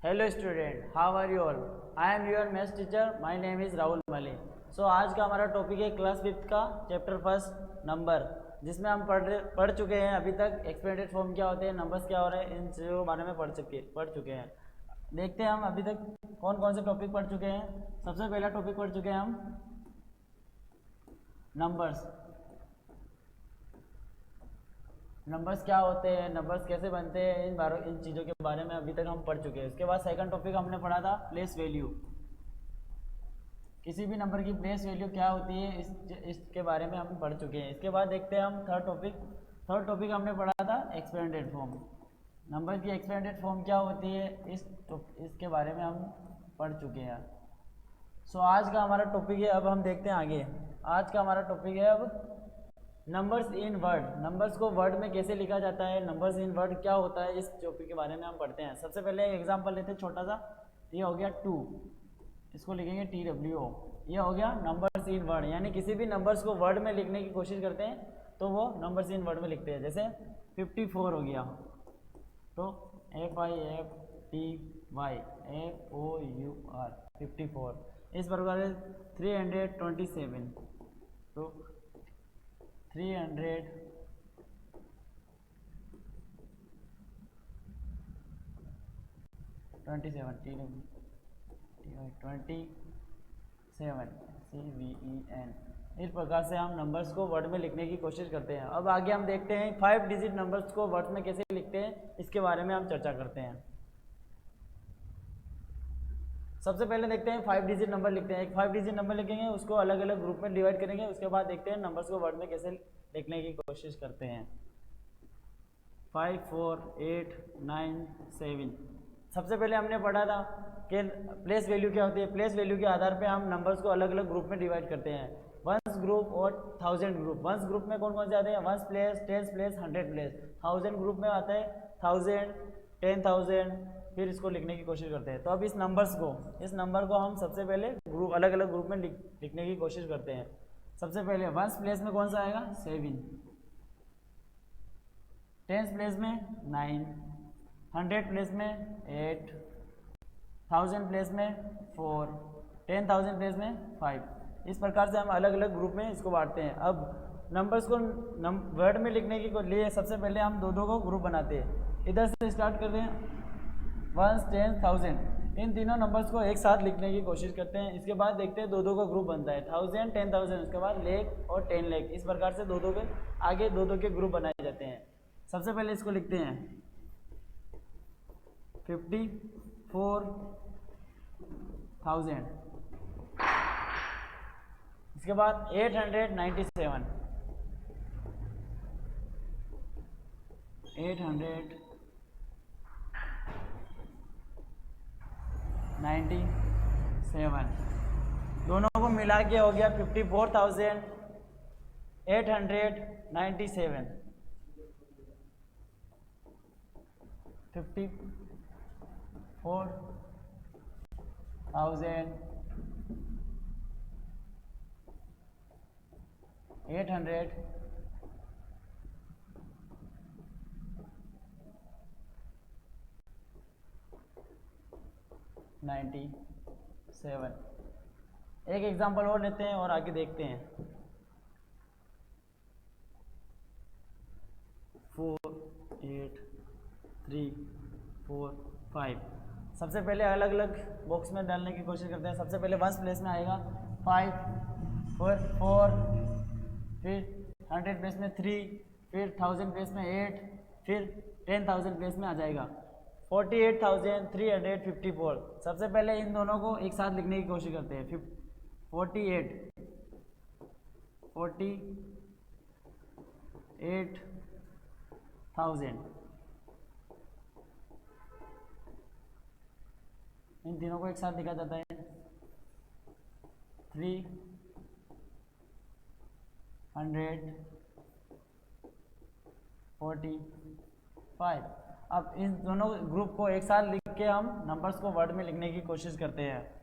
Hello student, how are you all? I am your maths teacher, my name is Rahul Malik. So आज का हमारा topic है class 5th का chapter first number, जिसमें हम पढ़ चुके हैं अभी तक एक्सपेंडेड फॉर्म क्या होते हैं, नंबर्स क्या हो रहे हैं, इन चीज़ों के बारे में पढ़ चुके हैं। देखते हैं हम अभी तक कौन कौन से टॉपिक पढ़ चुके हैं। सबसे पहला टॉपिक पढ़ चुके हैं हम नंबर्स। नंबर्स क्या होते हैं, नंबर्स कैसे बनते हैं, इन चीज़ों के बारे में अभी तक हम पढ़ चुके हैं। उसके बाद सेकंड टॉपिक हमने पढ़ा था प्लेस वैल्यू। किसी भी नंबर की प्लेस वैल्यू क्या होती है, इसके बारे में हम पढ़ चुके हैं। इसके बाद देखते हैं हम थर्ड टॉपिक हमने पढ़ा था एक्सपेंडेड फॉर्म। नंबर की एक्सपेंडेड फॉर्म क्या होती है, इसके बारे में हम पढ़ चुके हैं। सो आज का हमारा टॉपिक है, अब हम देखते हैं आगे। आज का हमारा टॉपिक है अब नंबर्स इन वर्ड। नंबर्स को वर्ड में कैसे लिखा जाता है, नंबर्स इन वर्ड क्या होता है, इस टॉपिक के बारे में हम पढ़ते हैं। सबसे पहले एक एग्जांपल लेते हैं छोटा सा। ये हो गया 2, इसको लिखेंगे TWO। ये हो गया नंबर्स इन वर्ड, यानी किसी भी नंबर्स को वर्ड में लिखने की कोशिश करते हैं तो वो नंबर्स इन वर्ड में लिखते हैं। जैसे 54 हो गया तो FIFTYFOUR 54। इस प्रकार 327 तो 327 CVEN। इस प्रकार से हम नंबर्स को वर्ड में लिखने की कोशिश करते हैं। अब आगे हम देखते हैं 5 डिजिट नंबर्स को वर्ड में कैसे लिखते हैं, इसके बारे में हम चर्चा करते हैं। सबसे पहले देखते हैं 5 डिजिट नंबर लिखते हैं। एक 5 डिजिट नंबर लिखेंगे, उसको अलग अलग ग्रुप में डिवाइड करेंगे। उसके बाद देखते हैं नंबर्स को वर्ड में कैसे लिखने की कोशिश करते हैं। 5 4 8 9 7। सबसे पहले हमने पढ़ा था कि प्लेस वैल्यू क्या होती है। प्लेस वैल्यू के आधार पे हम नंबर्स को अलग अलग ग्रुप में डिवाइड करते हैं, वंस ग्रुप और 1000 ग्रुप। वंस ग्रुप में कौन कौन से आते हैं, ones place, tens place, 100 place. 1000 group में आता है 1000, 10,000। फिर इसको लिखने की कोशिश करते हैं। तो अब इस नंबर को हम सबसे पहले ग्रुप, अलग अलग ग्रुप में लिखने की कोशिश करते हैं। सबसे पहले वंस प्लेस में कौन सा आएगा, 7। टेंस प्लेस में 9, 100 प्लेस में 8, 1000 प्लेस में 4, 10,000 प्लेस में 5। इस प्रकार से हम अलग अलग ग्रुप में इसको बांटते हैं। अब नंबर्स को वर्ड में लिखने के लिए सबसे पहले हम दो को ग्रुप बनाते हैं। इधर से स्टार्ट करते हैं 1, 10, 1000। इन तीनों नंबर्स को एक साथ लिखने की कोशिश करते हैं। इसके बाद देखते हैं दो का ग्रुप बनता है, 1000, 10,000। उसके बाद लेख और 10 लाख। इस प्रकार से दो के आगे दो के ग्रुप बनाए जाते हैं। सबसे पहले इसको लिखते हैं 54,000। इसके बाद 897, 897। दोनों को मिला के हो गया 54,897। 54,897। एक एग्जांपल और लेते हैं और आगे देखते हैं। 4 8 3 4 5। सबसे पहले अलग अलग बॉक्स में डालने की कोशिश करते हैं। सबसे पहले वंस प्लेस में आएगा 5, फिर 4, फिर 100 प्लेस में 3, फिर 1000 प्लेस में 8, फिर 10,000 प्लेस में आ जाएगा 48,354। सबसे पहले इन दोनों को एक साथ लिखने की कोशिश करते हैं। 48,000। इन तीनों को एक साथ लिखा जाता है 345। अब इन दोनों ग्रुप को एक साथ लिख के हम नंबर्स को वर्ड में लिखने की कोशिश करते हैं।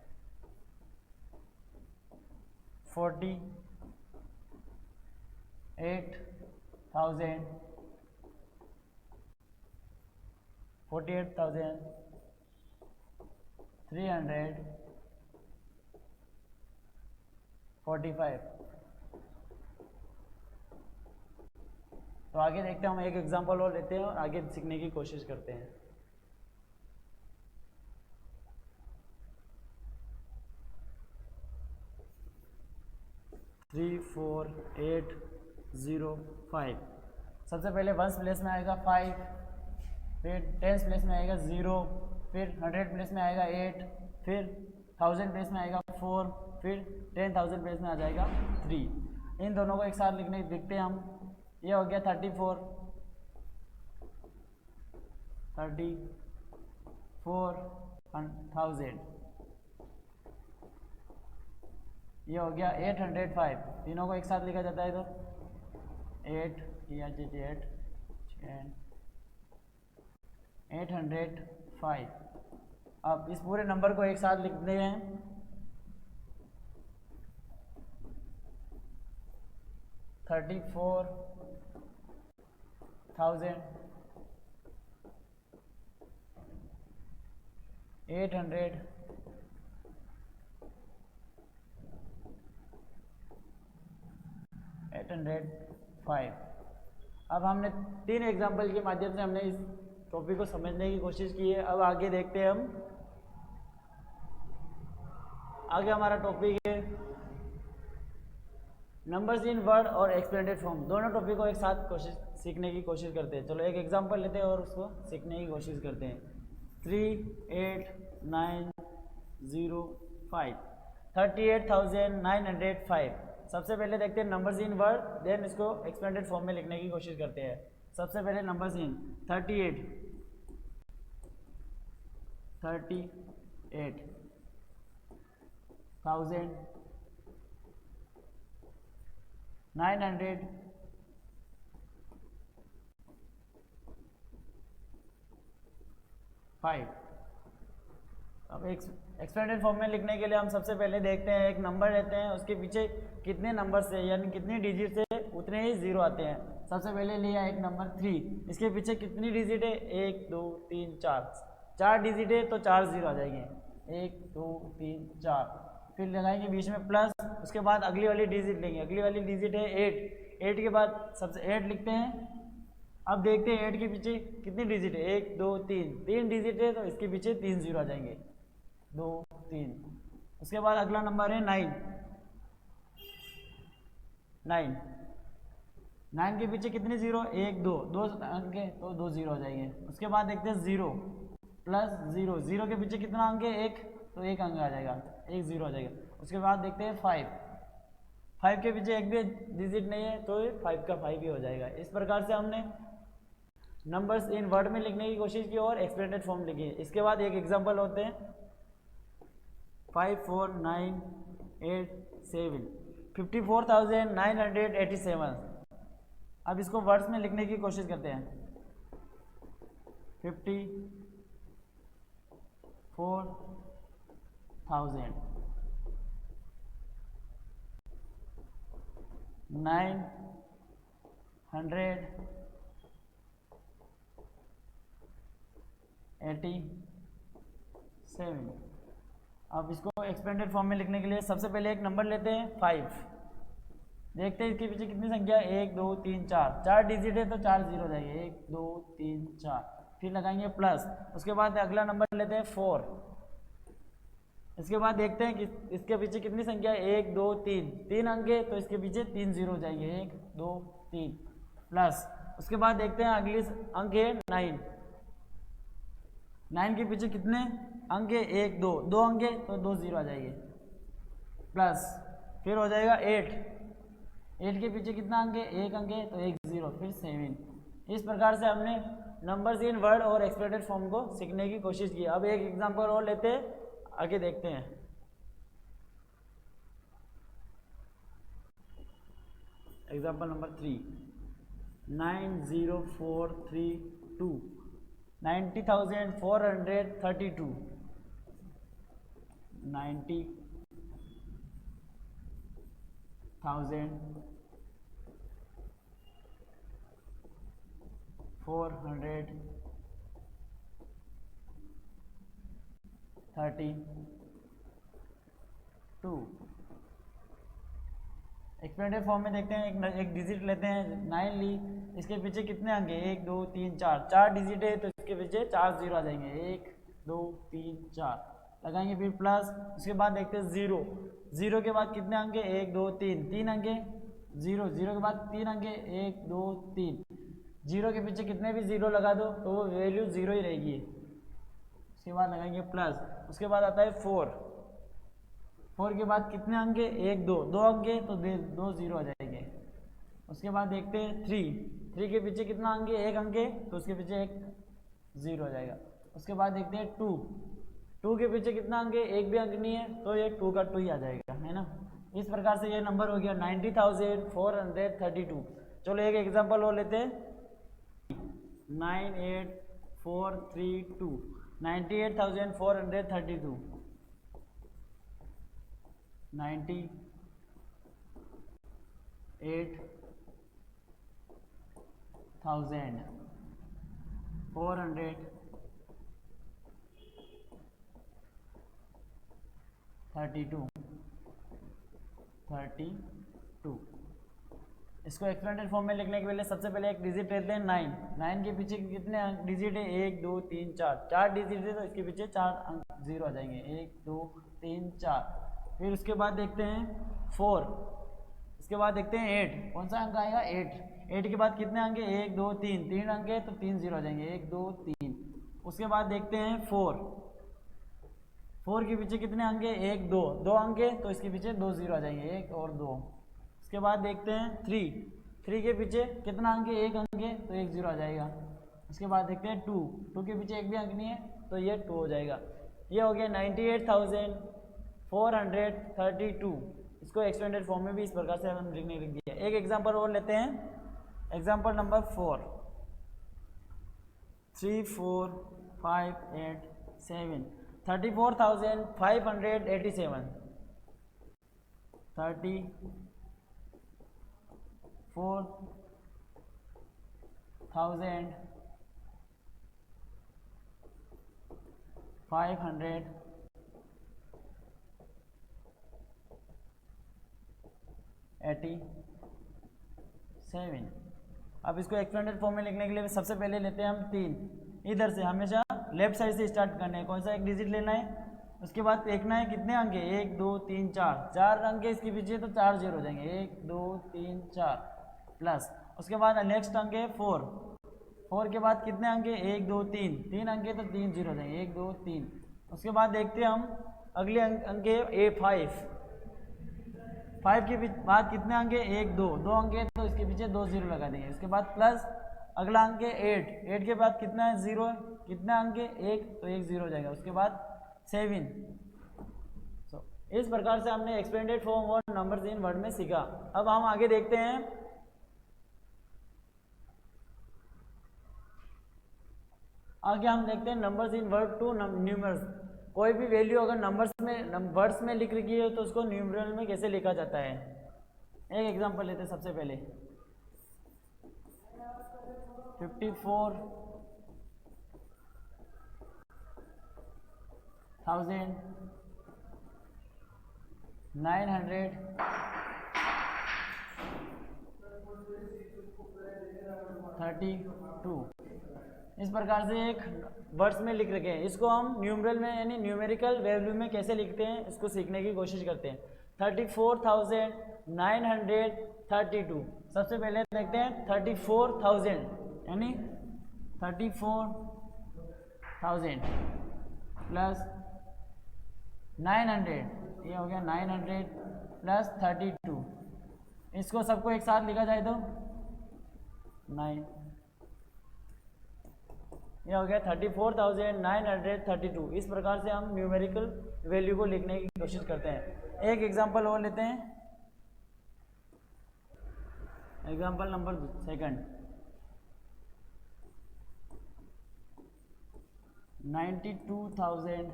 48,000, 48,000, 345। तो आगे देखते हैं, हम एक एग्जांपल और लेते हैं और आगे सीखने की कोशिश करते हैं। Three four eight zero five. सबसे पहले वंस प्लेस में आएगा 5, फिर टेंस प्लेस में आएगा 0, फिर 100 प्लेस में आएगा 8, फिर 1000 प्लेस में आएगा 4, फिर 10,000 प्लेस में आ जाएगा 3। इन दोनों को एक साथ लिखते हैं हम। ये हो गया 34,000। ये हो गया 805। तीनों को एक साथ लिखा जाता है तो 8 805। अब इस पूरे नंबर को एक साथ लिखते हैं। 34,805। अब हमने 3 एग्जाम्पल के माध्यम से हमने इस टॉपिक को समझने की कोशिश की है। अब आगे देखते हैं हम। आगे हमारा टॉपिक है नंबर्स इन वर्ड और एक्सपेंडेड फॉर्म। दोनों टॉपिक को एक साथ सीखने की कोशिश करते हैं। चलो एक एग्जांपल लेते हैं और उसको सीखने की कोशिश करते हैं। 38905 38,905। सबसे पहले देखते हैं नंबर्स इन वर्ड, देन इसको एक्सपेंडेड फॉर्म में लिखने की कोशिश करते हैं। सबसे पहले नंबर्स इन 38 38,905। अब एक्सपेंडेड फॉर्म में लिखने के लिए हम सबसे पहले देखते हैं, एक नंबर लेते हैं, उसके पीछे कितने नंबर से यानी कितनी डिजिट से उतने ही जीरो आते हैं। सबसे पहले लिया एक नंबर 3, इसके पीछे कितनी डिजिट है? 1 2 3 4। 4 डिजिट है तो 4 जीरो आ जाएंगे। 1 2 3 4। फिर लगाएंगे बीच में प्लस, उसके बाद अगली वाली डिजिट लेंगे। अगली वाली डिजिट है 8। 8 के बाद सबसे 8 लिखते हैं। अब देखते हैं 8 के पीछे कितनी डिजिट है? 1 2 3। 3 डिजिट है तो इसके पीछे 3 जीरो आ जाएंगे। 2 3। उसके बाद अगला नंबर है 9। 9 के पीछे कितने जीरो? 1 2। 2 अंक है तो 2 जीरो आ जाएंगे। उसके बाद देखते हैं 0 प्लस 0। 0 के पीछे कितना अंक है? 1, तो 1 अंक आ जाएगा, 1 जीरो आ जाएगा। उसके बाद देखते हैं 5। 5 के पीछे एक भी डिजिट नहीं है तो 5 का 5 ही हो जाएगा। इस प्रकार से हमने नंबर्स इन वर्ड में लिखने की कोशिश की और एक्सपेंडेड फॉर्म लिखी। इसके बाद एक एग्जांपल होते हैं 54987 54,987। अब इसको वर्ड्स में लिखने की कोशिश करते हैं। 54,987। अब इसको एक्सपेंडेड फॉर्म में लिखने के लिए सबसे पहले एक नंबर लेते हैं 5। देखते हैं इसके पीछे कितनी संख्या? 1 2 3 4। 4 डिजिट है तो 4 जीरो हो जाएंगे। 1 2 3 4। फिर लगाएंगे प्लस। उसके बाद अगला नंबर लेते हैं 4। इसके बाद देखते हैं कि इसके पीछे कितनी संख्या है? 1 2 3। 3 अंक है तो इसके पीछे 3 जीरो हो जाएंगे। 1 2 3 प्लस। उसके बाद देखते हैं अगली अंक है 9। 9 के पीछे कितने अंक है? 1 2। 2 अंक है तो 2 जीरो आ जाएंगे प्लस। फिर हो जाएगा 8। 8 के पीछे कितना अंक है? 1 अंक है तो 1 जीरो, फिर 7। इस प्रकार से हमने नंबर्स इन वर्ड और एक्सपेंडेड फॉर्म को सीखने की कोशिश की। अब एक एग्जांपल और लेते हैं, आगे देखते हैं। Example number 3 90432 90,432 90,432। 32। एक्सपेंडेड फॉर्म में देखते हैं, एक डिजिट लेते हैं 9 ली, इसके पीछे कितने आएंगे 1 2 3 4, 4 डिजिट है तो इसके पीछे 4 जीरो आ जाएंगे, 1 2 3 4 लगाएंगे, फिर प्लस, उसके बाद देखते हैं जीरो, जीरो के बाद कितने आएंगे 1 2 3, 3 आएंगे, जीरो, जीरो के बाद 3 आएंगे 1 2 3, जीरो के पीछे कितने भी जीरो लगा दो तो वो वैल्यू जीरो ही रहेगी। उसके बाद लगाएंगे प्लस, उसके बाद आता है 4, 4 के बाद कितने आएंगे 1 2, 2 आएंगे तो 2 जीरो आ जाएंगे। उसके बाद देखते हैं 3, 3 के पीछे कितना आएंगे 1 आएंगे तो उसके पीछे 1 जीरो आ जाएगा। उसके बाद देखते हैं 2, 2 के पीछे कितना आएंगे 1 भी अंक नहीं है तो ये 2 का 2 ही आ जाएगा, है ना। इस प्रकार से ये नंबर हो गया 90,432। चलो एक एग्जाम्पल और लेते हैं, 98432, 98,432, 98,432। इसको एक्सपेंडेड फॉर्म में लिखने के लिए सबसे पहले एक डिजिट लेते हैं 9, 9 के पीछे कितने डिजिट है 1 2 3 4, 4 डिजिट है तो इसके पीछे 4 अंक जीरो आ जाएंगे, 1 2 3 4। फिर उसके बाद देखते हैं 4, इसके बाद देखते हैं 8, कौन सा अंक आएगा 8, 8 के बाद कितने आएंगे 1 2 3, 3 अंक है तो 3 जीरो आ जाएंगे, 1 2 3। उसके बाद देखते हैं 4, 4 के पीछे कितने आएंगे 1 2, 2 अंक है तो इसके पीछे 2 जीरो आ जाएंगे, 1 और 2। उसके बाद देखते हैं 3, 3 के पीछे कितना अंक है 1 अंक है तो 1 जीरो आ जाएगा। उसके बाद देखते हैं 2, 2 के पीछे एक भी अंक नहीं है तो ये 2 हो जाएगा। ये हो गया 98,432। इसको एक्सपेंडेड फॉर्म में भी इस प्रकार से हम लिख दिया। एक एग्जांपल और लेते हैं, एग्जांपल नंबर 4, 3 4 5 8 7, 34,587, 34,587। अब इसको एक्सपेंडेड फॉर्म में लिखने के लिए सबसे पहले लेते हैं हम 3, इधर से हमेशा लेफ्ट साइड से स्टार्ट करना है, कौन सा एक डिजिट लेना है, उसके बाद देखना है कितने अंक है 1 2 3 4, 4 अंक है इसके पीछे तो 4 जीरो हो जाएंगे, 1 2 3 4 प्लस। उसके बाद नेक्स्ट अंक है 4, 4 के बाद कितने अंक है 1 2 3, 3 अंक है तो 3 जीरो हो जाएंगे, 1 2 3। उसके बाद देखते हैं हम अगले अंक है A5, 5 के बाद कितने अंक है 1 2, 2 अंक है तो इसके पीछे 2 जीरो लगा देंगे। उसके बाद प्लस अगला अंक है 8, 8 के बाद कितना है 0 है, कितना अंक है 1 तो 1 जीरो हो जाएगा। उसके बाद 7। इस प्रकार से हमने एक्सपेंडेड फॉर्म और नंबर्स इन वर्ड में सीखा। अब हम आगे देखते हैं, आगे हम देखते हैं numbers in word to numerals. कोई भी वैल्यू अगर नंबर्स में वर्ड्स में लिख रखी है तो उसको न्यूमरल में कैसे लिखा जाता है। एक एग्जांपल लेते हैं सबसे पहले 54,932। इस प्रकार से एक वर्ड्स में लिख रखे हैं, इसको हम न्यूमरल में यानी न्यूमेरिकल वैल्यू में कैसे लिखते हैं इसको सीखने की कोशिश करते हैं। 34,932। सबसे पहले देखते हैं 34,000 यानी 34,000 प्लस 900, ये हो गया 900 प्लस 32। इसको सबको एक साथ लिखा जाए तो 9, ये हो गया 34,932। इस प्रकार से हम न्यूमेरिकल वैल्यू को लिखने की कोशिश करते हैं। एक एग्जांपल और लेते हैं, एग्जांपल नंबर 2, 92,500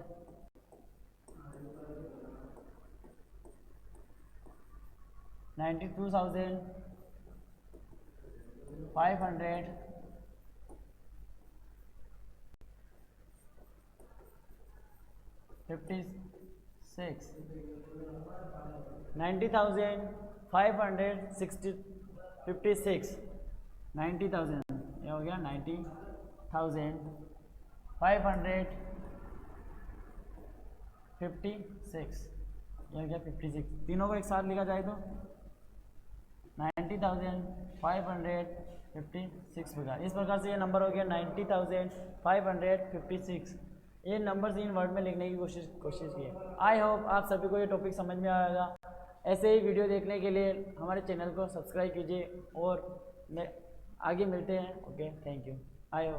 32,500 56 90,560 56 90,000 ये हो गया 90,556 ये हो गया 56 तीनों को एक साथ लिखा जाए तो 90,556 होगा। इस प्रकार से ये नंबर हो गया 90,556। ये नंबर्स इन वर्ड में लिखने की कोशिश की है। आई होप आप सभी को ये टॉपिक समझ में आएगा। ऐसे ही वीडियो देखने के लिए हमारे चैनल को सब्सक्राइब कीजिए और आगे मिलते हैं। Okay, thank you. I hope